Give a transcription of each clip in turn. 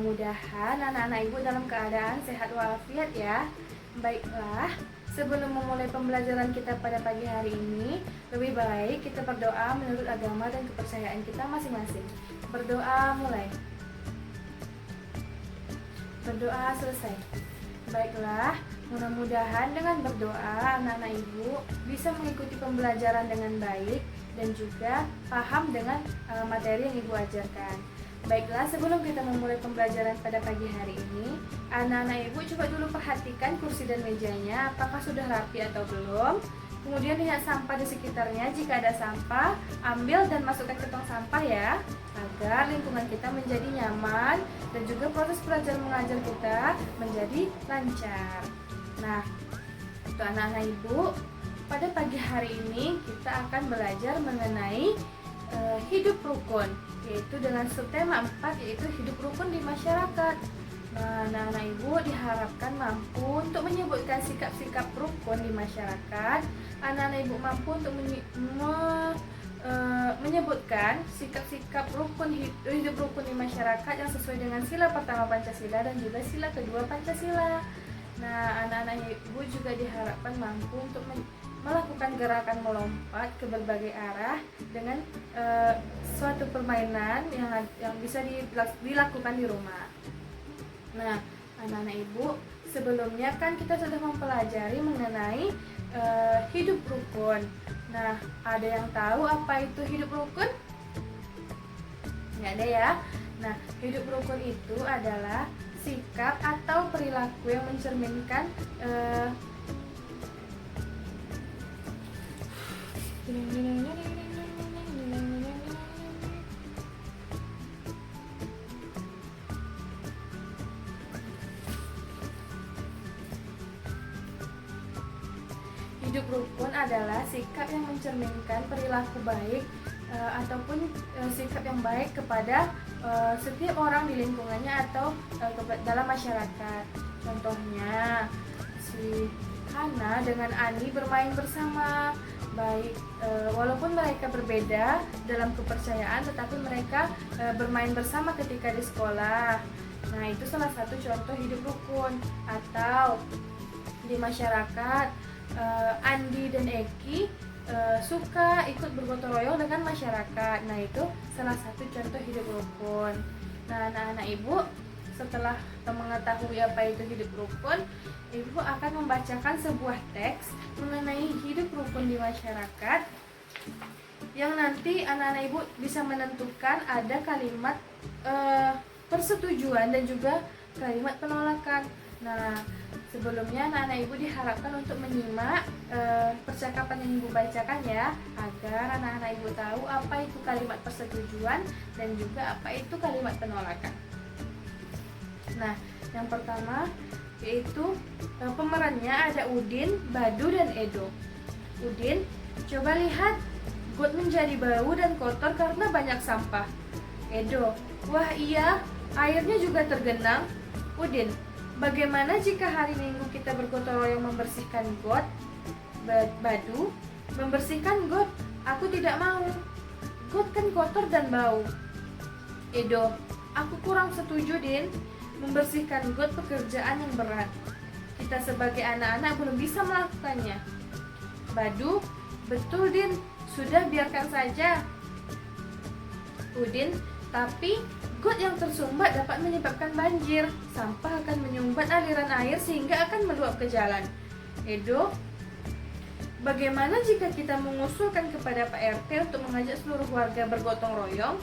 Mudah-mudahan anak-anak ibu dalam keadaan sehat walafiat ya. Baiklah, sebelum memulai pembelajaran kita pada pagi hari ini, lebih baik kita berdoa menurut agama dan kepercayaan kita masing-masing. Berdoa mulai. Berdoa selesai. Baiklah, mudah-mudahan dengan berdoa anak-anak ibu bisa mengikuti pembelajaran dengan baik dan juga paham dengan materi yang ibu ajarkan. Baiklah, sebelum kita memulai pembelajaran pada pagi hari ini, anak-anak ibu coba dulu perhatikan kursi dan mejanya, apakah sudah rapi atau belum. Kemudian lihat sampah di sekitarnya, jika ada sampah, ambil dan masukkan ke tong sampah ya, agar lingkungan kita menjadi nyaman dan juga proses belajar mengajar kita menjadi lancar. Nah, untuk anak-anak ibu, pada pagi hari ini kita akan belajar mengenai hidup rukun, yaitu dengan subtema 4, yaitu hidup rukun di masyarakat. Nah, anak-anak ibu diharapkan mampu untuk menyebutkan sikap-sikap rukun di masyarakat. Anak-anak ibu mampu untuk menyebutkan sikap-sikap hidup rukun di masyarakat yang sesuai dengan sila pertama Pancasila dan juga sila kedua Pancasila. Nah, anak-anak ibu juga diharapkan mampu untuk melakukan gerakan melompat ke berbagai arah dengan suatu permainan yang bisa dilakukan di rumah. Nah, anak-anak ibu, sebelumnya kan kita sudah mempelajari mengenai hidup rukun. Nah, ada yang tahu apa itu hidup rukun? Nggak ada ya? Nah, hidup rukun itu adalah sikap atau perilaku yang mencerminkan hidup rukun adalah sikap yang mencerminkan perilaku baik ataupun sikap yang baik kepada setiap orang di lingkungannya atau dalam masyarakat. Contohnya, si Hana dengan Ani bermain bersama baik, walaupun mereka berbeda dalam kepercayaan, tetapi mereka bermain bersama ketika di sekolah. Nah, itu salah satu contoh hidup rukun. Atau di masyarakat, Andi dan Eki suka ikut bergotong royong dengan masyarakat. Nah, itu salah satu contoh hidup rukun. Nah, anak-anak ibu, setelah mengetahui apa itu hidup rukun, ibu akan membacakan sebuah teks mengenai hidup rukun di masyarakat, yang nanti anak-anak ibu bisa menentukan ada kalimat persetujuan dan juga kalimat penolakan. Nah, sebelumnya anak-anak ibu diharapkan untuk menyimak percakapan yang ibu bacakan ya, agar anak-anak ibu tahu apa itu kalimat persetujuan dan juga apa itu kalimat penolakan. Nah, yang pertama yaitu pemerannya ada Udin, Badu, dan Edo. Udin, coba lihat, got menjadi bau dan kotor karena banyak sampah. Edo, wah iya, airnya juga tergenang. Udin, bagaimana jika hari Minggu kita bergotong royong membersihkan got? Badu, membersihkan got? Aku tidak mau. Got kan kotor dan bau. Edo, aku kurang setuju, Din. Membersihkan got pekerjaan yang berat. Kita sebagai anak-anak belum bisa melakukannya. Badu, betul Din, sudah biarkan saja. Udin, tapi got yang tersumbat dapat menyebabkan banjir. Sampah akan menyumbat aliran air sehingga akan meluap ke jalan. Edo, bagaimana jika kita mengusulkan kepada Pak RT untuk mengajak seluruh warga bergotong royong?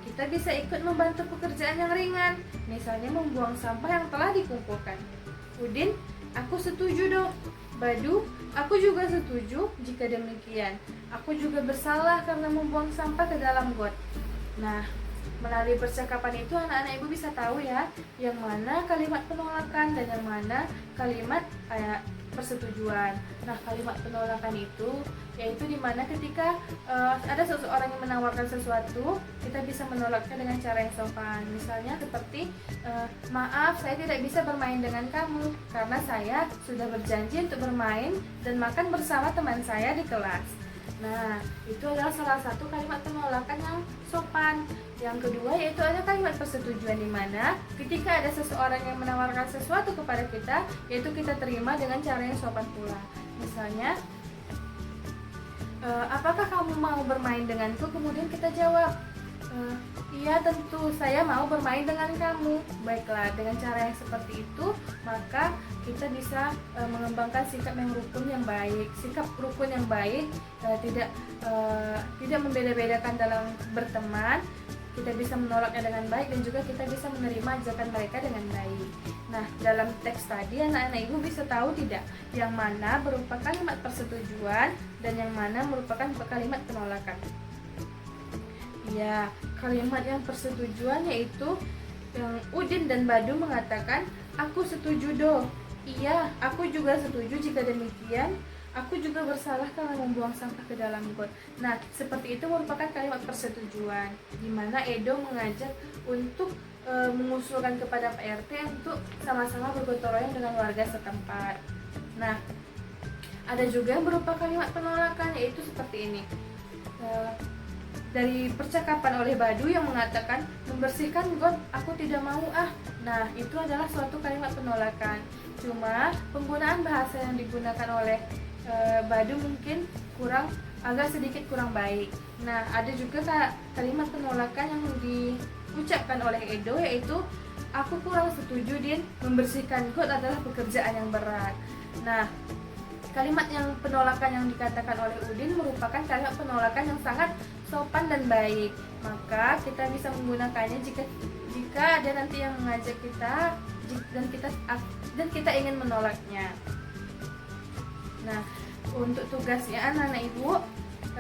Kita bisa ikut membantu pekerjaan yang ringan, misalnya membuang sampah yang telah dikumpulkan. Udin, aku setuju dong. Badu, aku juga setuju jika demikian. Aku juga bersalah karena membuang sampah ke dalam got. Nah, melalui percakapan itu anak-anak ibu bisa tahu ya, yang mana kalimat penolakan dan yang mana kalimat persetujuan. Nah, kalimat penolakan itu yaitu dimana ketika ada seseorang yang menawarkan sesuatu, kita bisa menolaknya dengan cara yang sopan. Misalnya seperti maaf, saya tidak bisa bermain dengan kamu karena saya sudah berjanji untuk bermain dan makan bersama teman saya di kelas. Nah, itu adalah salah satu kalimat penolakan yang sopan. Yang kedua yaitu ada kalimat persetujuan, di mana ketika ada seseorang yang menawarkan sesuatu kepada kita, yaitu kita terima dengan cara yang sopan pula. Misalnya, apakah kamu mau bermain denganku? Kemudian kita jawab, iya tentu, saya mau bermain dengan kamu. Baiklah, dengan cara yang seperti itu maka kita bisa mengembangkan sikap yang rukun yang baik. Sikap rukun yang baik tidak membeda-bedakan dalam berteman. Kita bisa menolaknya dengan baik dan juga kita bisa menerima ajakan mereka dengan baik. Nah, dalam teks tadi anak-anak ibu bisa tahu tidak yang mana berupa kalimat persetujuan dan yang mana merupakan kalimat penolakan? Ya, kalimat yang persetujuan yaitu yang Udin dan Badu mengatakan, aku setuju doh. Iya, aku juga setuju jika demikian. Aku juga bersalah karena membuang sampah ke dalam got. Nah, seperti itu merupakan kalimat persetujuan, di mana Edo mengajak untuk mengusulkan kepada Pak RT untuk sama-sama bergotong royong dengan warga setempat. Nah, ada juga yang berupa kalimat penolakan, yaitu seperti ini. Dari percakapan oleh Badu yang mengatakan, membersihkan got aku tidak mau ah. Nah, itu adalah suatu kalimat penolakan. Cuma penggunaan bahasa yang digunakan oleh Badu mungkin agak sedikit kurang baik. Nah, ada juga kalimat penolakan yang diucapkan oleh Edo, yaitu aku kurang setuju Din, membersihkan got adalah pekerjaan yang berat. Nah, kalimat yang penolakan yang dikatakan oleh Udin merupakan kalimat penolakan yang sangat sopan dan baik. Maka kita bisa menggunakannya jika ada nanti yang mengajak kita dan kita ingin menolaknya. Nah, untuk tugasnya anak-anak ibu,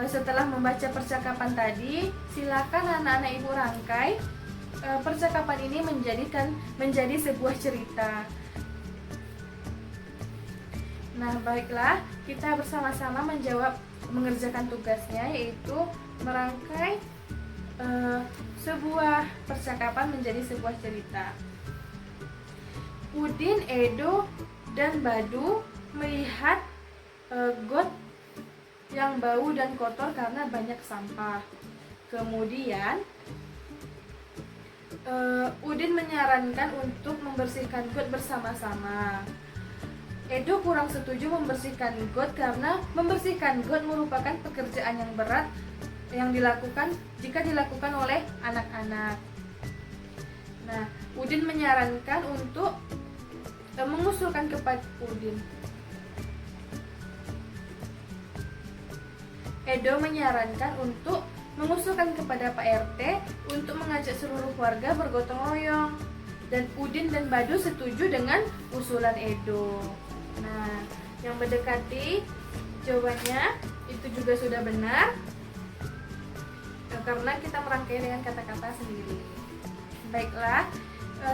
setelah membaca percakapan tadi, silakan anak-anak ibu rangkai percakapan ini menjadi sebuah cerita. Nah, baiklah, kita bersama-sama mengerjakan tugasnya, yaitu merangkai sebuah percakapan menjadi sebuah cerita. Udin, Edo, dan Badu melihat got yang bau dan kotor karena banyak sampah. Kemudian Udin menyarankan untuk membersihkan got bersama-sama. Edo kurang setuju membersihkan got karena membersihkan got merupakan pekerjaan yang berat yang dilakukan oleh anak-anak. Nah, Udin menyarankan untuk mengusulkan kepada Edo menyarankan untuk mengusulkan kepada Pak RT untuk mengajak seluruh warga bergotong royong, dan Udin dan Badu setuju dengan usulan Edo. Nah, yang mendekati jawabannya itu juga sudah benar, karena kita merangkai dengan kata-kata sendiri. Baiklah,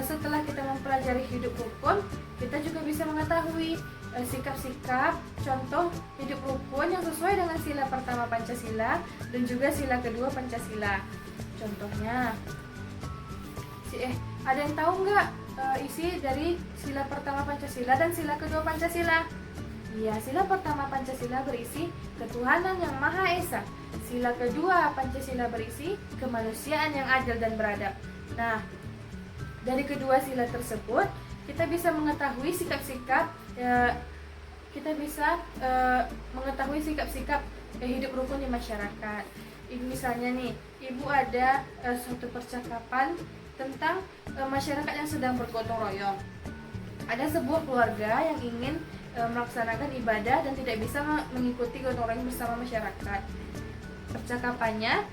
setelah kita mempelajari hidup rukun, kita juga bisa mengetahui sikap-sikap contoh hidup rukun yang sesuai dengan sila pertama Pancasila dan juga sila kedua Pancasila. Contohnya, ada yang tahu nggak isi dari sila pertama Pancasila dan sila kedua Pancasila? Iya, sila pertama Pancasila berisi ketuhanan yang Maha Esa. Sila kedua Pancasila berisi kemanusiaan yang adil dan beradab. Nah, dari kedua sila tersebut kita bisa mengetahui sikap-sikap hidup rukun di masyarakat. Misalnya nih, ibu ada suatu percakapan tentang masyarakat yang sedang bergotong royong. Ada sebuah keluarga yang ingin melaksanakan ibadah dan tidak bisa mengikuti gotong royong bersama masyarakat. Percakapannya,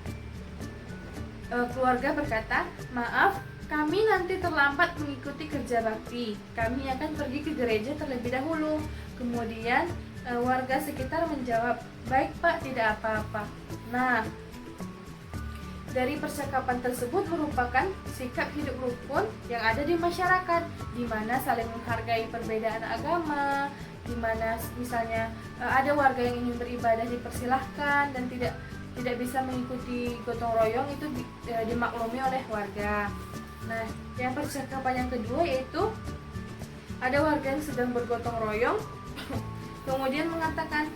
keluarga berkata, maaf, kami nanti terlambat mengikuti kerja bakti. Kami akan pergi ke gereja terlebih dahulu. Kemudian warga sekitar menjawab, baik Pak, tidak apa-apa. Nah, dari percakapan tersebut merupakan sikap hidup rukun yang ada di masyarakat, di mana saling menghargai perbedaan agama, di mana misalnya ada warga yang ingin beribadah dipersilahkan dan tidak bisa mengikuti gotong royong, itu dimaklumi oleh warga. Nah, yang percakapan yang kedua yaitu ada warga yang sedang bergotong royong, kemudian mengatakan,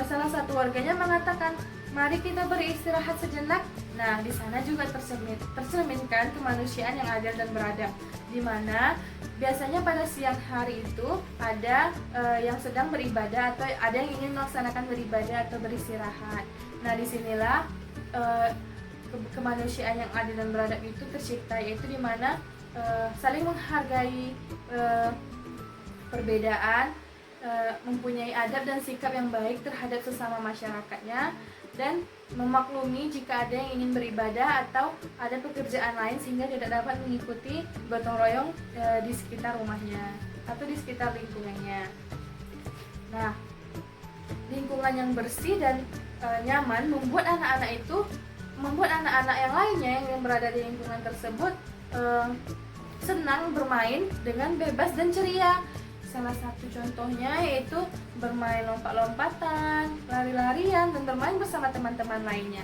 salah satu warganya mengatakan, mari kita beristirahat sejenak. Nah, di sana juga tercerminkan kemanusiaan yang adil dan beradab, di mana biasanya pada siang hari itu ada yang sedang beribadah atau ada yang ingin melaksanakan beribadah atau beristirahat. Nah, disinilah kemanusiaan yang adil dan beradab itu tercipta, yaitu di mana saling menghargai perbedaan, mempunyai adab dan sikap yang baik terhadap sesama masyarakatnya, dan memaklumi jika ada yang ingin beribadah atau ada pekerjaan lain sehingga tidak dapat mengikuti gotong royong di sekitar rumahnya atau di sekitar lingkungannya. Nah, lingkungan yang bersih dan nyaman membuat anak-anak yang lainnya yang berada di lingkungan tersebut senang bermain dengan bebas dan ceria. Salah satu contohnya yaitu bermain lompat-lompatan, lari-larian, dan bermain bersama teman-teman lainnya.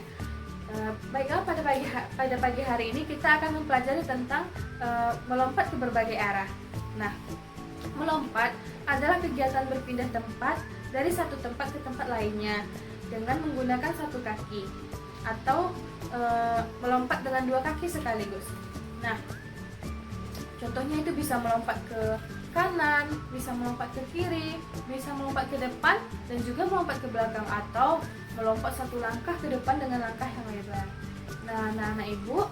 Baiklah, pada pagi hari ini kita akan mempelajari tentang melompat ke berbagai arah. Nah, melompat adalah kegiatan berpindah tempat dari satu tempat ke tempat lainnya dengan menggunakan satu kaki, atau melompat dengan dua kaki sekaligus. Nah, contohnya itu bisa melompat ke kanan, bisa melompat ke kiri, bisa melompat ke depan, dan juga melompat ke belakang, atau melompat satu langkah ke depan dengan langkah yang lebar. Nah, anak-anak ibu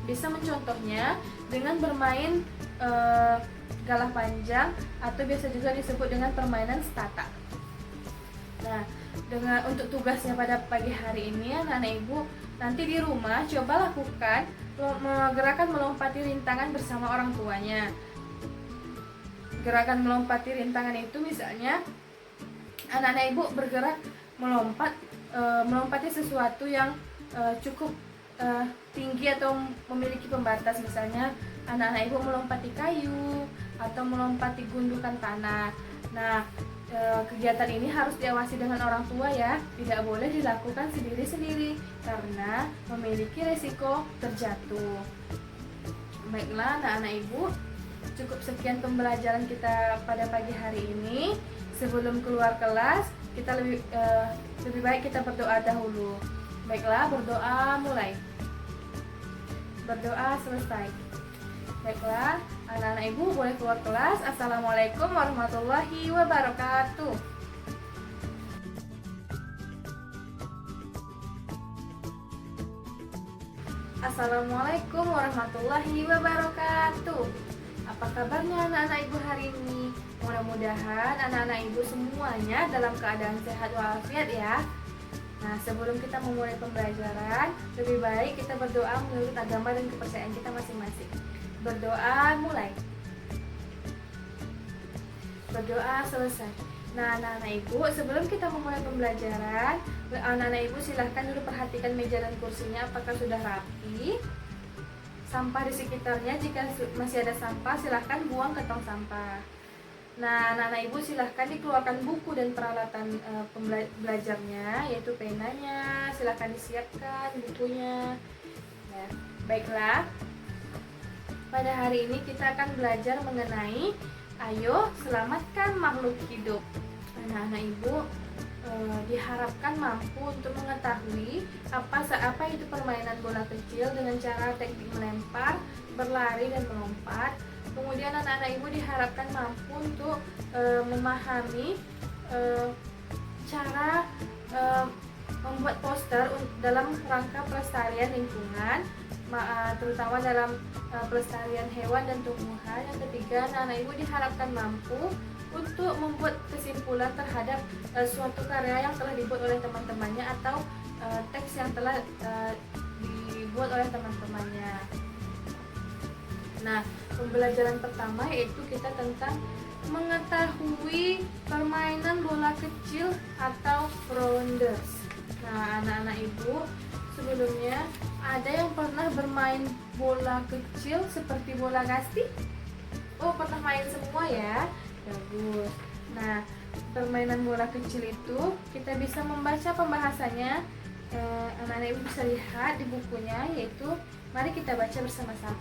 bisa mencontohnya dengan bermain galah panjang, atau biasa juga disebut dengan permainan stata. Nah, untuk tugasnya pada pagi hari ini, anak-anak ibu nanti di rumah coba lakukan gerakan melompati rintangan bersama orang tuanya. Gerakan melompati rintangan itu misalnya anak-anak ibu bergerak melompati sesuatu yang cukup tinggi atau memiliki pembatas. Misalnya anak-anak ibu melompati kayu atau melompati gundukan tanah. Nah, kegiatan ini harus diawasi dengan orang tua ya, tidak boleh dilakukan sendiri-sendiri karena memiliki resiko terjatuh. Baiklah anak-anak ibu, cukup sekian pembelajaran kita pada pagi hari ini. Sebelum keluar kelas, kita lebih baik kita berdoa dahulu. Baiklah, berdoa mulai. Berdoa selesai. Baiklah, anak-anak ibu boleh keluar kelas. Assalamualaikum warahmatullahi wabarakatuh. Assalamualaikum warahmatullahi wabarakatuh. Apa kabarnya anak-anak ibu hari ini? Mudah-mudahan anak-anak ibu semuanya dalam keadaan sehat walafiat ya. Nah, sebelum kita memulai pembelajaran, lebih baik kita berdoa menurut agama dan kepercayaan kita masing-masing. Berdoa mulai. Berdoa selesai. Nah, anak-anak ibu, sebelum kita memulai pembelajaran, anak-anak ibu silahkan dulu perhatikan meja dan kursinya apakah sudah rapi. Sampah di sekitarnya, jika masih ada sampah silahkan buang ke tong sampah. Nah, anak-anak ibu silahkan dikeluarkan buku dan peralatan belajarnya, yaitu penanya, silahkan disiapkan bukunya. Nah, baiklah, pada hari ini kita akan belajar mengenai ayo selamatkan makhluk hidup. Anak-anak ibu diharapkan mampu untuk mengetahui apa itu permainan bola kecil dengan cara teknik melempar, berlari, dan melompat. Kemudian anak-anak ibu diharapkan mampu untuk memahami cara membuat poster dalam rangka pelestarian lingkungan, terutama dalam pelestarian hewan dan tumbuhan. Yang ketiga, anak-anak ibu diharapkan mampu untuk membuat kesimpulan terhadap suatu karya yang telah dibuat oleh teman-temannya atau teks yang telah dibuat oleh teman-temannya. Nah, pembelajaran pertama yaitu kita tentang mengetahui permainan bola kecil atau rounders. Nah, anak-anak ibu, sebelumnya ada yang pernah bermain bola kecil seperti bola kasti? Oh, pernah main semua ya? Bagus. Nah, permainan bola kecil itu kita bisa membaca pembahasannya. Anak-anak ibu bisa lihat di bukunya, yaitu mari kita baca bersama-sama.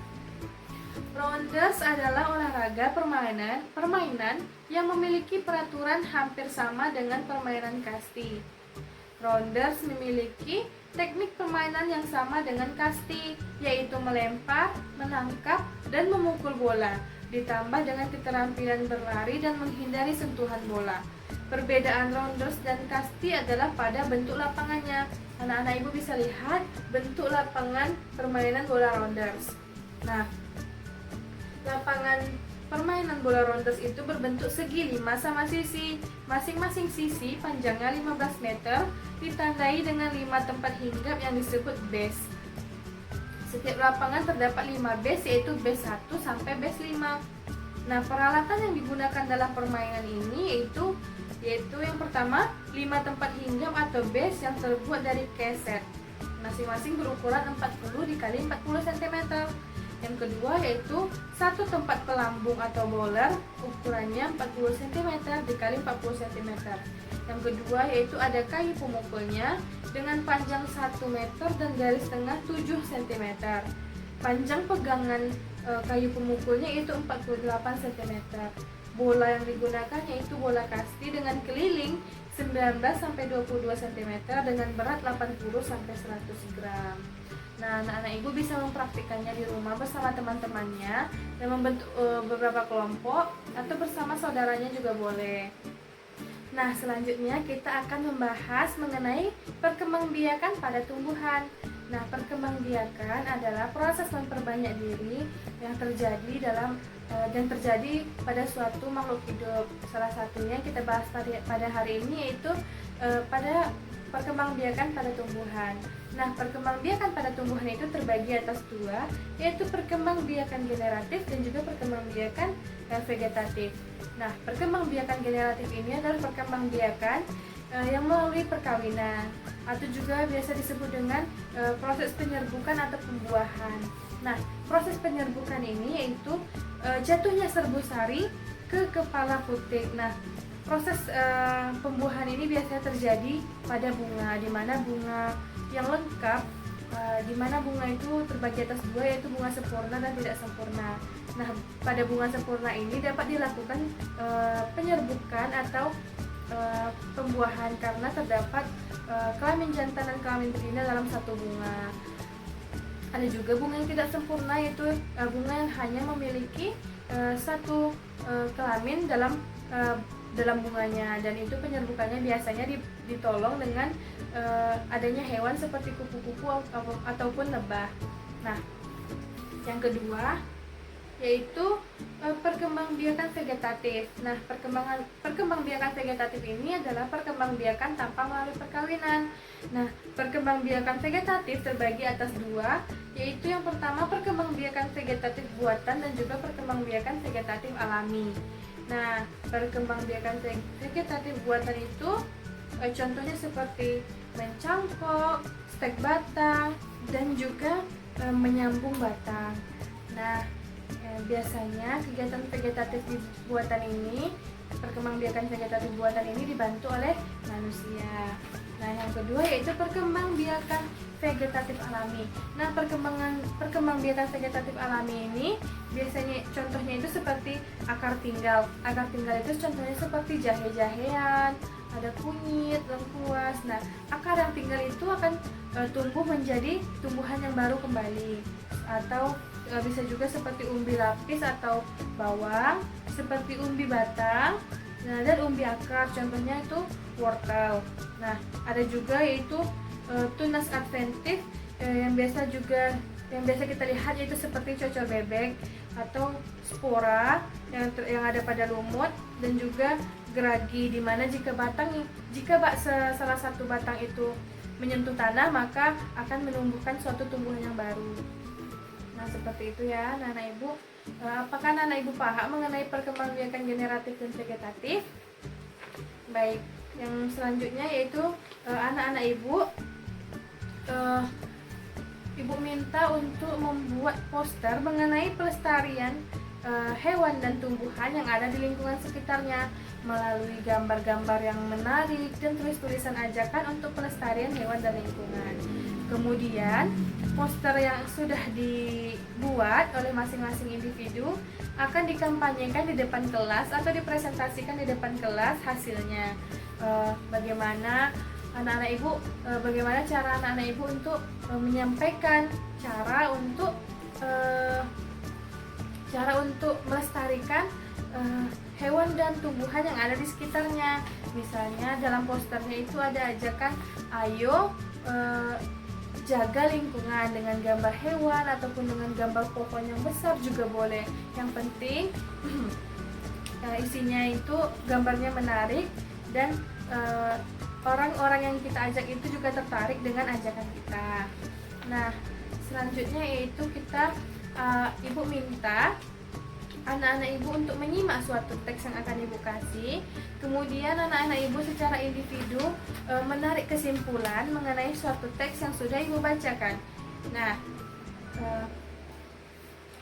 Rounders adalah olahraga permainan yang memiliki peraturan hampir sama dengan permainan kasti. Rounders memiliki teknik permainan yang sama dengan kasti, yaitu melempar, menangkap, dan memukul bola, ditambah dengan keterampilan berlari dan menghindari sentuhan bola. Perbedaan rounders dan kasti adalah pada bentuk lapangannya. Anak-anak ibu bisa lihat bentuk lapangan permainan bola rounders. Nah, lapangan permainan bola rounders itu berbentuk segi 5 sama sisi. Masing-masing sisi panjangnya 15 meter, ditandai dengan 5 tempat hinggap yang disebut base. Setiap lapangan terdapat 5 base, yaitu base 1 sampai base 5. Nah, peralatan yang digunakan dalam permainan ini yaitu yang pertama 5 tempat hinggap atau base yang terbuat dari keset. Masing-masing berukuran 40 x 40 cm. Yang kedua yaitu satu tempat pelambung atau bowler, ukurannya 40 cm x 40 cm. Yang kedua yaitu ada kayu pemukulnya dengan panjang 1 meter dan garis tengah 7 cm. Panjang pegangan kayu pemukulnya itu 48 cm. Bola yang digunakan yaitu bola kasti dengan keliling 19 sampai 22 cm dengan berat 80 sampai 100 gram. Nah, anak-anak ibu bisa mempraktikkannya di rumah bersama teman-temannya dan membentuk beberapa kelompok atau bersama saudaranya juga boleh. Nah, selanjutnya kita akan membahas mengenai perkembangbiakan pada tumbuhan. Nah, perkembangbiakan adalah proses memperbanyak diri yang terjadi pada suatu makhluk hidup. Salah satunya yang kita bahas pada hari ini yaitu pada perkembangbiakan pada tumbuhan. Nah, perkembangbiakan pada tumbuhan itu terbagi atas dua, yaitu perkembangbiakan generatif dan juga perkembangbiakan vegetatif. Nah, perkembangbiakan generatif ini adalah perkembangbiakan yang melalui perkawinan atau juga biasa disebut dengan proses penyerbukan atau pembuahan. Nah, proses penyerbukan ini yaitu jatuhnya serbu sari ke kepala putik. Nah, proses pembuahan ini biasanya terjadi pada bunga, di mana bunga yang lengkap, di mana bunga itu terbagi atas dua, yaitu bunga sempurna dan tidak sempurna. Nah, pada bunga sempurna ini dapat dilakukan penyerbukan atau pembuahan karena terdapat kelamin jantan dan kelamin betina dalam satu bunga. Ada juga bunga yang tidak sempurna, yaitu bunga yang hanya memiliki satu kelamin dalam bunganya, dan itu penyerbukannya biasanya ditolong dengan adanya hewan seperti kupu-kupu ataupun lebah. Nah, yang kedua yaitu perkembangbiakan vegetatif. Nah, perkembangbiakan vegetatif ini adalah perkembangbiakan tanpa melalui perkawinan. Nah, perkembangbiakan vegetatif terbagi atas dua, yaitu yang pertama perkembangbiakan vegetatif buatan dan juga perkembangbiakan vegetatif alami. Nah, perkembangbiakan vegetatif buatan itu contohnya seperti mencangkok, stek batang, dan juga menyambung batang. Nah, biasanya kegiatan vegetatif buatan ini, perkembangbiakan vegetatif buatan ini dibantu oleh manusia. Nah, yang kedua yaitu perkembangbiakan vegetatif alami. Nah, perkembangbiakan vegetatif alami ini biasanya contohnya itu seperti akar tinggal. Akar tinggal itu contohnya seperti jahe-jahean, ada kunyit, lengkuas. Nah, akar yang tinggal itu akan tumbuh menjadi tumbuhan yang baru kembali, atau bisa juga seperti umbi lapis atau bawang, seperti umbi batang, nah, dan umbi akar, contohnya itu wortel. Nah, ada juga yaitu tunas adventif yang biasa kita lihat yaitu seperti cocor bebek atau spora yang ada pada lumut, dan juga geragi, di mana jika salah satu batang itu menyentuh tanah maka akan menumbuhkan suatu tumbuhan yang baru. Nah, seperti itu ya anak-anak ibu. Apakah anak-anak ibu paham mengenai perkembangbiakan generatif dan vegetatif? Baik, yang selanjutnya yaitu anak-anak ibu minta untuk membuat poster mengenai pelestarian hewan dan tumbuhan yang ada di lingkungan sekitarnya melalui gambar-gambar yang menarik dan tulis-tulisan ajakan untuk pelestarian hewan dan lingkungan. Kemudian poster yang sudah dibuat oleh masing-masing individu akan dikampanyekan di depan kelas atau dipresentasikan di depan kelas hasilnya. Bagaimana anak-anak ibu, bagaimana cara anak-anak ibu untuk menyampaikan cara untuk melestarikan hewan dan tumbuhan yang ada di sekitarnya. Misalnya dalam posternya itu ada ajakan, ayo jaga lingkungan dengan gambar hewan ataupun dengan gambar pohon yang besar juga boleh. Yang penting isinya itu gambarnya menarik dan orang-orang yang kita ajak itu juga tertarik dengan ajakan kita. Nah, selanjutnya yaitu kita ibu minta anak-anak ibu untuk menyimak suatu teks yang akan ibu kasih. Kemudian anak-anak ibu secara individu menarik kesimpulan mengenai suatu teks yang sudah ibu bacakan. Nah,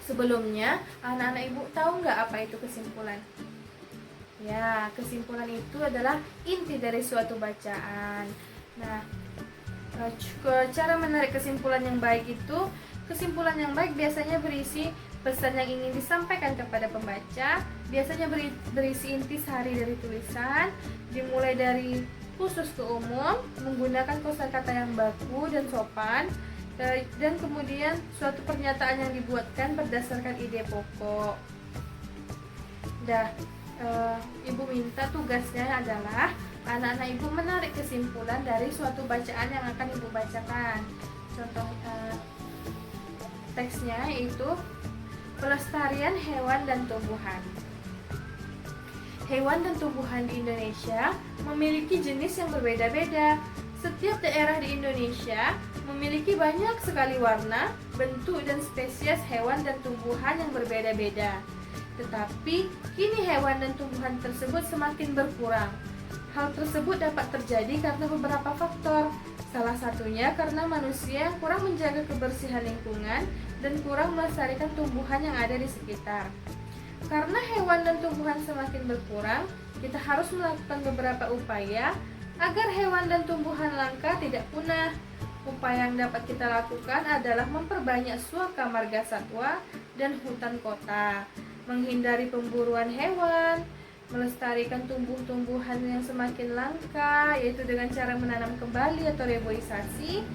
sebelumnya anak-anak ibu tahu nggak apa itu kesimpulan? Ya, kesimpulan itu adalah inti dari suatu bacaan. Nah, cara menarik kesimpulan yang baik itu, kesimpulan yang baik biasanya berisi pesan yang ingin disampaikan kepada pembaca, biasanya berisi intisari dari tulisan, dimulai dari khusus ke umum, menggunakan kosakata yang baku dan sopan, dan kemudian suatu pernyataan yang dibuatkan berdasarkan ide pokok. Ibu minta tugasnya adalah anak-anak ibu menarik kesimpulan dari suatu bacaan yang akan ibu bacakan. Contoh teksnya yaitu pelestarian hewan dan tumbuhan. Hewan dan tumbuhan di Indonesia memiliki jenis yang berbeda-beda. Setiap daerah di Indonesia memiliki banyak sekali warna, bentuk, dan spesies hewan dan tumbuhan yang berbeda-beda. Tetapi kini hewan dan tumbuhan tersebut semakin berkurang. Hal tersebut dapat terjadi karena beberapa faktor. Salah satunya karena manusia yang kurang menjaga kebersihan lingkungan dan kurang melestarikan tumbuhan yang ada di sekitar. Karena hewan dan tumbuhan semakin berkurang, kita harus melakukan beberapa upaya agar hewan dan tumbuhan langka tidak punah. Upaya yang dapat kita lakukan adalah memperbanyak suaka marga satwa dan hutan kota, menghindari pemburuan hewan, melestarikan tumbuh-tumbuhan yang semakin langka, yaitu dengan cara menanam kembali atau reboisasi.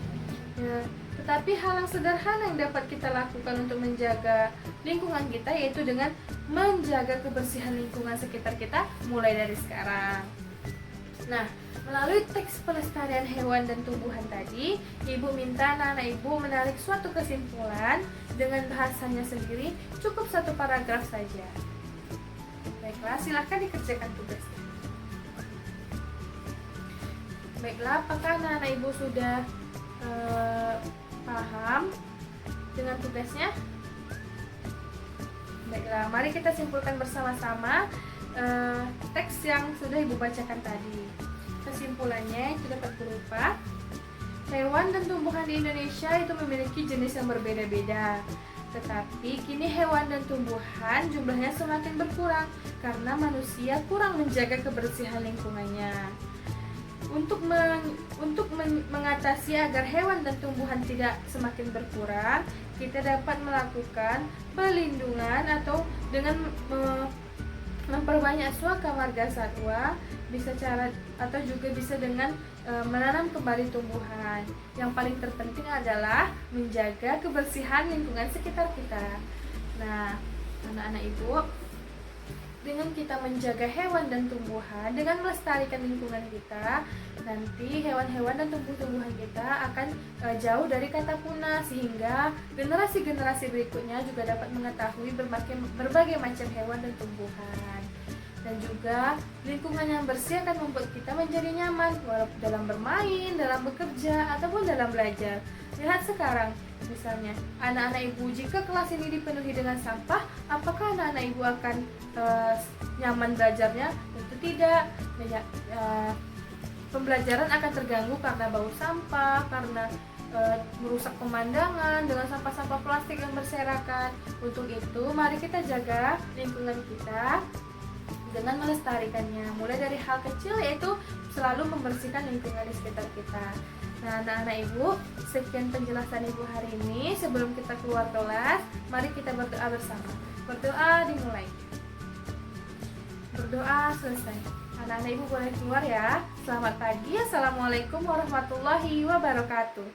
Tetapi hal yang sederhana yang dapat kita lakukan untuk menjaga lingkungan kita yaitu dengan menjaga kebersihan lingkungan sekitar kita mulai dari sekarang. Nah, melalui teks pelestarian hewan dan tumbuhan tadi, ibu minta anak-anak ibu menarik suatu kesimpulan dengan bahasanya sendiri, cukup satu paragraf saja. Baiklah, silahkan dikerjakan tugasnya. Baiklah, apakah anak-anak ibu sudah paham dengan tugasnya? Baiklah, mari kita simpulkan bersama-sama teks yang sudah ibu bacakan tadi. Kesimpulannya itu dapat berupa, hewan dan tumbuhan di Indonesia itu memiliki jenis yang berbeda-beda. Tetapi kini hewan dan tumbuhan jumlahnya semakin berkurang karena manusia kurang menjaga kebersihan lingkungannya. Untuk mengatasi agar hewan dan tumbuhan tidak semakin berkurang, kita dapat melakukan pelindungan atau dengan memperbanyak suaka marga satwa, bisa dengan menanam kembali tumbuhan. Yang paling terpenting adalah menjaga kebersihan lingkungan sekitar kita. Nah, anak-anak ibu, dengan kita menjaga hewan dan tumbuhan, dengan melestarikan lingkungan kita, nanti hewan-hewan dan tumbuh-tumbuhan kita akan jauh dari kata punah, sehingga generasi-generasi berikutnya juga dapat mengetahui berbagai macam hewan dan tumbuhan. Dan juga lingkungan yang bersih akan membuat kita menjadi nyaman dalam bermain, dalam bekerja, ataupun dalam belajar. Lihat sekarang, misalnya anak-anak ibu, jika kelas ini dipenuhi dengan sampah, apakah anak-anak ibu akan nyaman belajarnya? Tentu tidak. Pembelajaran akan terganggu karena bau sampah, karena merusak pemandangan dengan sampah-sampah plastik yang berserakan. Untuk itu, mari kita jaga lingkungan kita dengan melestarikannya, mulai dari hal kecil yaitu selalu membersihkan lingkungan di sekitar kita. Nah, anak-anak ibu, sekian penjelasan ibu hari ini. Sebelum kita keluar kelas, mari kita berdoa bersama. Berdoa dimulai. berdoa, selesai. Anak-anak ibu boleh keluar ya. Selamat pagi, assalamualaikum warahmatullahi wabarakatuh.